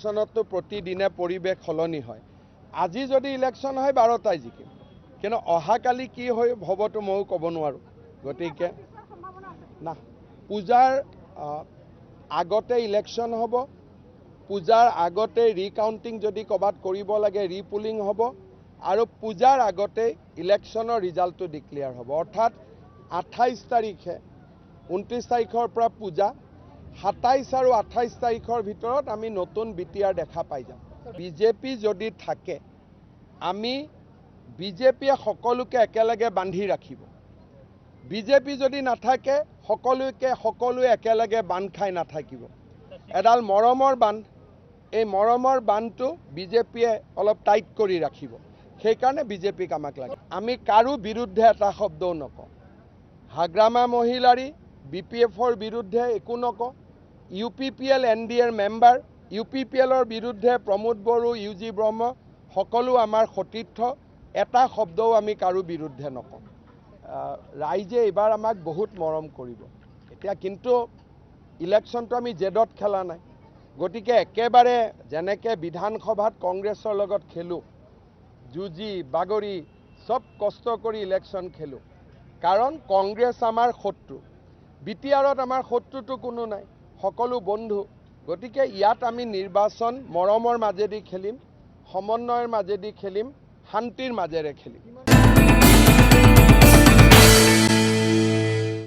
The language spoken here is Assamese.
ইলেকশ্যনতো প্ৰতিদিনে পৰিৱেশ সলনি হয়। আজি যদি ইলেকশ্যন হয় 12টাই জিকিম, কিন্তু অহাকালি কি হ'বতো ময়ো ক'ব নোৱাৰোঁ। গতিকে না, পূজাৰ আগতে ইলেকশ্যন হ'ব, পূজাৰ আগতে ৰিকাউণ্টিং যদি ক'ৰবাত কৰিব লাগে ৰিপুলিং হ'ব, আৰু পূজাৰ আগতে ইলেকশ্যনৰ ৰিজাল্টটো ডিক্লেয়াৰ হ'ব। অৰ্থাৎ 28 তাৰিখে 29 তাৰিখৰ পৰা পূজা, 27 আৰু 28 তাৰিখৰ ভিতৰত আমি নতুন বিটিআৰ দেখা পাই যাম। বিজেপি যদি থাকে, বিজেপিয়ে সকলোকে একেলগে বান্ধি ৰাখিব। বিজেপি যদি নাথাকে সকলোৱে একেলগে বান্ধ খাই নাথাকিব। এডাল মৰমৰ বান্ধ, এই মৰমৰ বান্ধটো বিজেপিয়ে অলপ টাইট কৰি ৰাখিব। সেইকাৰণে বিজেপিক আমাক লাগে। আমি কাৰো বিৰুদ্ধে এটা শব্দও নকওঁ। হাগ্ৰামা মহিলাৰী BPFৰ বিৰুদ্ধে একো নকওঁ। UPPL NDAৰ মেম্বাৰ, UPPLৰ বিৰুদ্ধে প্ৰমোদ বড়ো, UG ব্ৰহ্ম সকলো আমাৰ সতীৰ্থ, এটা শব্দও আমি কাৰো বিৰুদ্ধে নকওঁ। ৰাইজে এইবাৰ আমাক বহুত মৰম কৰিব। এতিয়া কিন্তু ইলেকশ্যনটো আমি জেদত খেলা নাই। গতিকে একেবাৰে যেনেকৈ বিধানসভাত কংগ্ৰেছৰ লগত খেলোঁ, যুঁজি বাগৰি চব কষ্ট কৰি ইলেকশ্যন খেলোঁ, কাৰণ কংগ্ৰেছ আমাৰ শত্ৰু। বিটিআৰত আমাৰ শত্ৰুটো কোনো নাই, সকলো বন্ধু। গতিকে ইয়াত আমি নিৰ্বাচন মৰমৰ মাজেদি খেলিম, সমন্বয়ৰ মাজেদি খেলিম, শান্তিৰ মাজেৰে খেলিম।